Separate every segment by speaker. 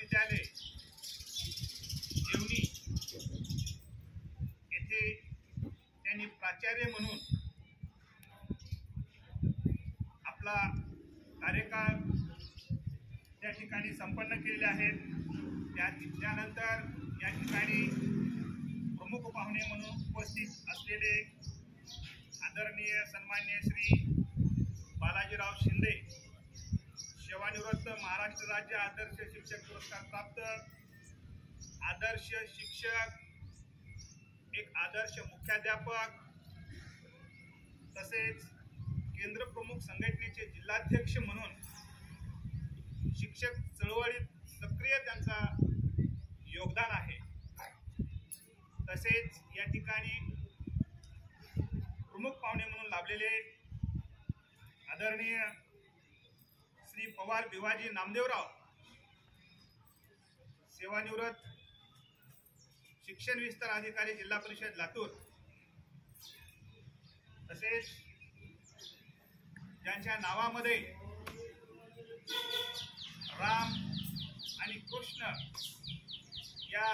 Speaker 1: महाविद्यालय जेवणी येथे त्यांनी प्राचार्य म्हणून आपला कार्यकाळ त्या ठिकाणी संपन्न केलेले आहेत। त्यानंतर या ठिकाणी प्रमुख पाहुणे म्हणून उपस्थित असलेले आदरणीय सन्माननीय श्री बालाजीराव शिंदे, सेवानिवृत्त महाराष्ट्र राज्य आदर्श शिक्षक पुरस्कार प्राप्त आदर्श शिक्षक, एक आदर्श मुख्याध्यापक, तसेच केंद्र प्रमुख संघटनेचे जिल्हाध्यक्ष म्हणून शिक्षक चळवळीत सक्रिय त्यांचा योगदान आहे। तसेच या ठिकाणी प्रमुख पाहुणे म्हणून लाभलेले आदरणीय श्री पवार भिवाजी नामदेवराव, सेवानिवृत्त शिक्षण विस्तार अधिकारी जिल्हा परिषद लातूर, तसेच ज्यांच्या नावामध्ये राम आणि कृष्ण या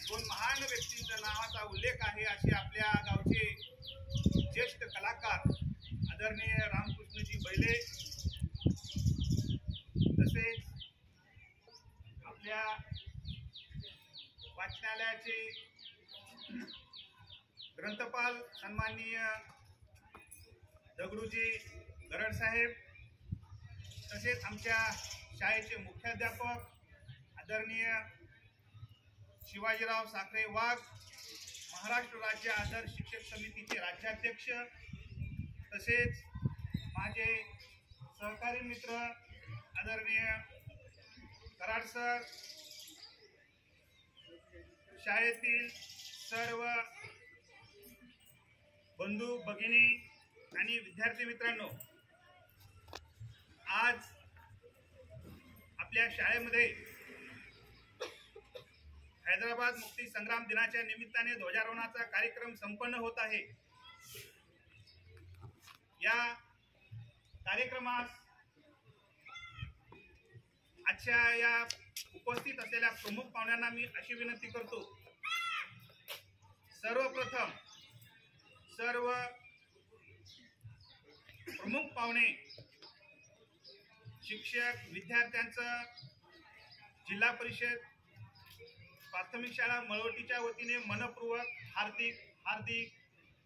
Speaker 1: दोन महान व्यक्तींच्या नावाचा उल्लेख आहे, असे आपल्या गावचे ज्येष्ठ कलाकार आदरणीय रामकृष्णजी बैले, तसेच आपल्या वाचनालयाचे ग्रंथपाल सन्माननीय दगडूजी गरड साहेब, तसेच आमच्या शाळेचे मुख्याध्यापक आदरणीय शिवाजीराव साखरे वाघ, महाराष्ट्र राज्य आदर्श शिक्षक समितीचे राज्याध्यक्ष, तसेच माझे सहकारी मित्र आदरणीय कराड सर, शाळेतील सर्व बंधू भगिनी आणि विद्यार्थी मित्रांनो, आज आपल्या शाळेमध्ये हैदराबाद मुक्ती संग्राम दिनाच्या निमित्ताने ध्वजारोहणाचा कार्यक्रम संपन्न होत आहे। या कार्यक्रमास आजच्या या उपस्थित असलेल्या प्रमुख पाहुण्यांना मी अशी विनंती करतो, सर्वप्रथम सर्व प्रमुख पाहुणे शिक्षक विद्यार्थ्यांचं जिल्हा परिषद प्राथमिक शाळा मळवटीच्या वतीने मनपूर्वक हार्दिक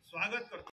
Speaker 1: स्वागत करतो।